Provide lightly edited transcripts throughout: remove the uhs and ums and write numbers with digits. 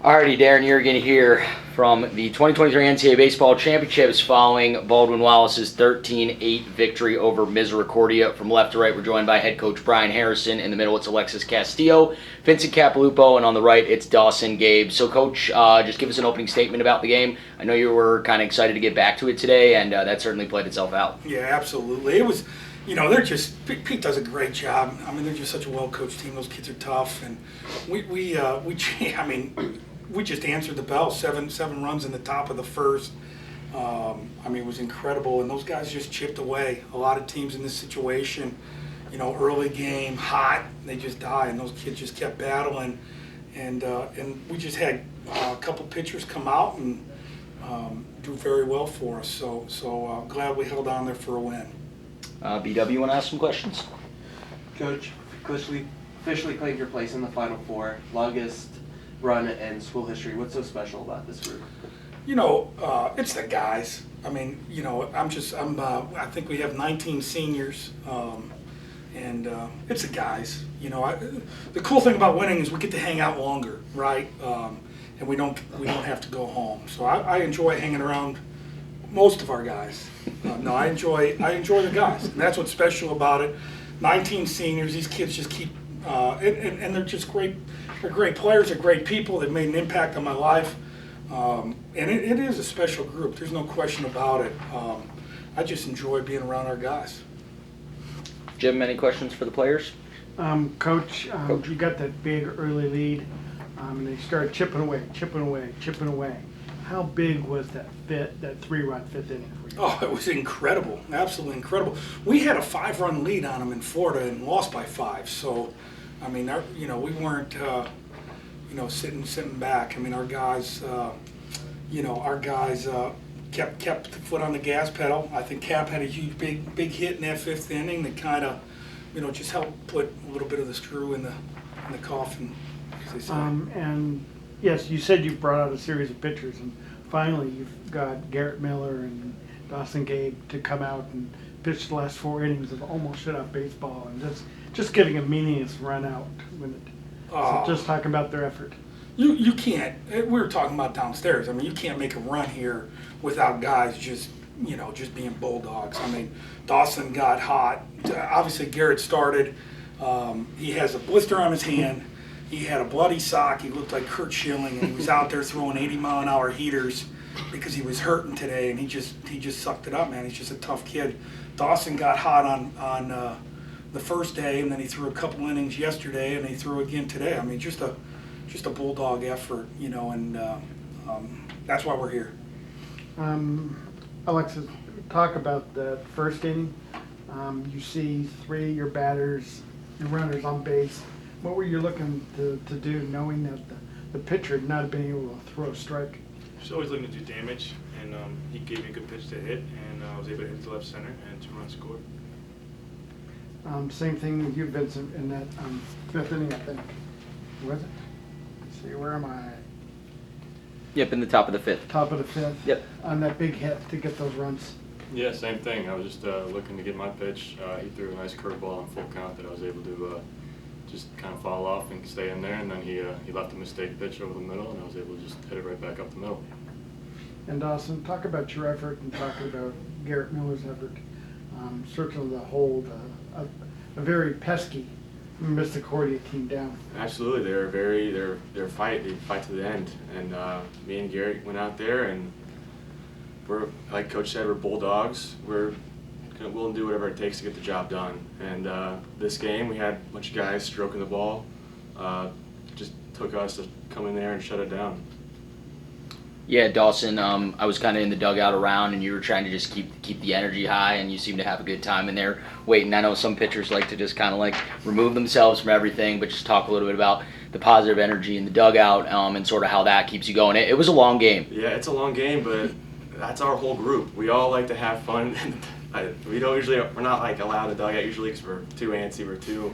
Alrighty, Darren Yergin here from the 2023 NCAA Baseball Championships following Baldwin Wallace's 13-8 victory over Misericordia. From left to right, we're joined by head coach Brian Harrison. In the middle, it's Alexis Castillo, Vincent Capolupo, and on the right, it's Dawson Gabe. So, Coach, just give us an opening statement about the game. I know you were kind of excited to get back to it today, and that certainly played itself out. Yeah, absolutely. It was, they're just, Pete does a great job. I mean, they're just such a well-coached team. Those kids are tough, and we just answered the bell. Seven runs in the top of the first. It was incredible, and those guys just chipped away. A lot of teams in this situation, early game, hot, they just die, and those kids just kept battling. And we just had a couple pitchers come out and do very well for us. So glad we held on there for a win. BW, you want to ask some questions? Coach, officially claimed your place in the Final Four. Longest run in school history. What's so special about this group? It's the guys. I think we have 19 seniors, and it's the guys. The cool thing about winning is we get to hang out longer, right? And we don't have to go home. So I enjoy hanging around most of our guys. I enjoy the guys, and that's what's special about it. 19 seniors. These kids just keep, and they're just great. They're great players. They're great people. They've made an impact on my life, and it is a special group. There's no question about it. I just enjoy being around our guys. Jim, any questions for the players? Coach, you got that big early lead, and they started chipping away. How big was that 3-run fifth inning for you? Oh, it was incredible, absolutely incredible. We had a 5-run lead on them in Florida and lost by 5. So, we weren't, sitting back. Our guys, kept the foot on the gas pedal. I think Cap had a huge, big hit in that 5th inning that kind of, just helped put a little bit of the screw in the coffin, as they say. And yes, you said you brought out a series of pitchers, and finally you've got Garrett Miller and Dawson Gabe to come out and pitch the last 4 innings of almost shutout baseball, and just giving a meaningless run out with it. So just talking about their effort. You can't. We were talking about downstairs. You can't make a run here without guys just being bulldogs. Dawson got hot. Obviously, Garrett started. He has a blister on his hand. He had a bloody sock. He looked like Kurt Schilling, and he was out there throwing 80-mile-an-hour heaters because he was hurting today, and he just sucked it up, man. He's just a tough kid. Dawson got hot on the first day, and then he threw a couple innings yesterday, and he threw again today. Just a bulldog effort, and that's why we're here. Alexis, talk about the first inning. You see 3 your batters and runners on base. What were you looking to do, knowing that the pitcher had not been able to throw a strike? Just always looking to do damage, and he gave me a good pitch to hit, and I was able to hit to left center, and 2 runs scored. Same thing with you, Vincent, in that 5th inning, I think. Was it? Let's see, where am I? Yep, in the top of the 5th. Top of the 5th. Yep. On that big hit to get those runs. Yeah, same thing. I was just looking to get my pitch. He threw a nice curveball on full count that I was able to just kind of fall off and stay in there, and then he left a mistake pitch over the middle, and I was able to just hit it right back up the middle. And Dawson, talk about your effort and talk about Garrett Miller's effort. Certainly to hold a very pesky Misericordia team down. Absolutely, they fight to the end, and me and Garrett went out there, and we're, like Coach said, we're bulldogs. We're willing to do whatever it takes to get the job done. And this game, we had a bunch of guys stroking the ball. Just took us to come in there and shut it down. Yeah, Dawson, I was kind of in the dugout around, and you were trying to just keep the energy high, and you seemed to have a good time in there waiting. I know some pitchers like to just kind of remove themselves from everything, but just talk a little bit about the positive energy in the dugout and sort of how that keeps you going. It was a long game. Yeah, it's a long game, but that's our whole group. We all like to have fun. We're not allowed to dugout usually because we're too antsy, we're too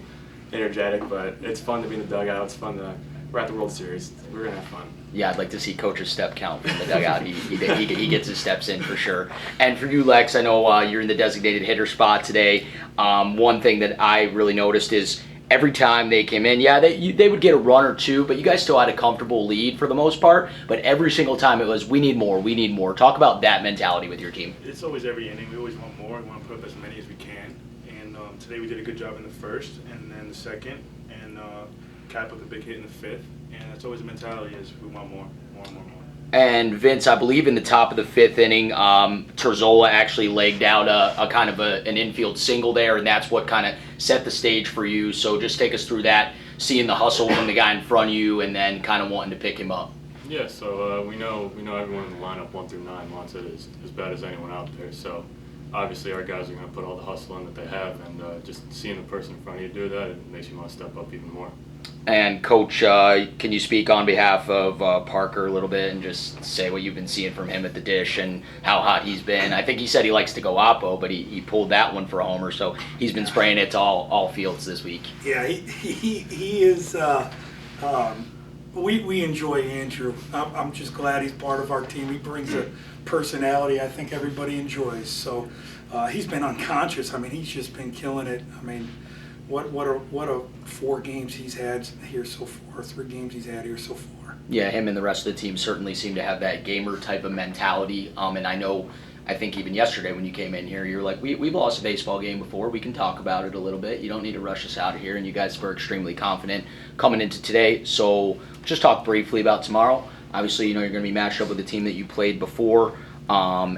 energetic, but it's fun to be in the dugout. It's fun to. We're at the World Series. We're gonna have fun. Yeah, I'd like to see Coach's step count from the dugout. He gets his steps in for sure. And for you, Lex, I know you're in the designated hitter spot today. One thing that I really noticed is every time they came in, yeah, they would get a run or two, but you guys still had a comfortable lead for the most part. But every single time it was, we need more, we need more. Talk about that mentality with your team. It's always every inning. We always want more. We want to put up as many as we can. And today we did a good job in the first and then the second, and Cap with a big hit in the fifth. And that's always the mentality is we want more, more, more, more. And Vince, I believe in the top of the fifth inning, Terzola actually legged out a kind of an infield single there, and that's what kind of set the stage for you. So just take us through that, seeing the hustle from the guy in front of you, and then kind of wanting to pick him up. Yeah, so we know everyone in the lineup 1 through 9 wants it as bad as anyone out there. So obviously our guys are going to put all the hustle in that they have, and just seeing the person in front of you do that, it makes you want to step up even more. And Coach, can you speak on behalf of Parker a little bit and just say what you've been seeing from him at the dish and how hot he's been? I think he said he likes to go oppo, but he pulled that one for a homer, so he's been spraying it to all fields this week. Yeah, he is. We enjoy Andrew. I'm just glad he's part of our team. He brings a personality I think everybody enjoys. So he's been unconscious. I mean, he's just been killing it. I mean, what a 4 games he's had here so far, 3 games he's had here so far. Yeah, him and the rest of the team certainly seem to have that gamer type of mentality. And I think even yesterday when you came in here, you're like, we've lost a baseball game before. We can talk about it a little bit. You don't need to rush us out of here. And you guys were extremely confident coming into today. So just talk briefly about tomorrow. Obviously, you're going to be matched up with a team that you played before.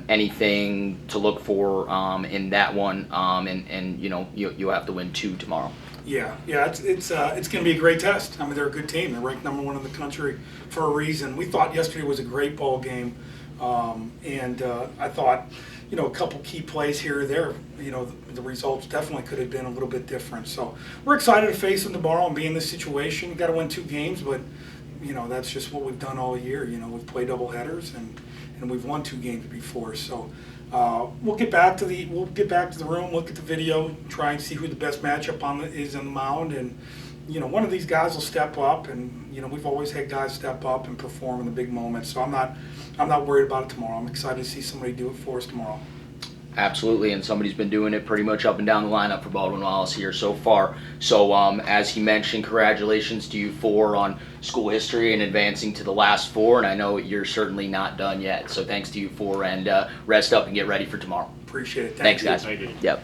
Anything to look for in that one, and you'll have to win 2 tomorrow. Yeah, it's going to be a great test. I mean, they're a good team. They're ranked number 1 in the country for a reason. We thought yesterday was a great ball game, and I thought, a couple key plays here or there, the results definitely could have been a little bit different. So we're excited to face them tomorrow and be in this situation. We've got to win 2 games, but that's just what we've done all year. We've played doubleheaders and we've won 2 games before. So we'll get back to the room, look at the video, try and see who the best matchup is on the mound, and one of these guys will step up, and we've always had guys step up and perform in the big moments. So I'm not worried about it tomorrow. I'm excited to see somebody do it for us tomorrow. Absolutely, and somebody's been doing it pretty much up and down the lineup for Baldwin Wallace here so far. So as he mentioned, congratulations to you 4 on school history and advancing to the last 4, and I know you're certainly not done yet. So thanks to you 4, and rest up and get ready for tomorrow. Appreciate it. Thanks, you. guys. Thank you. Yep.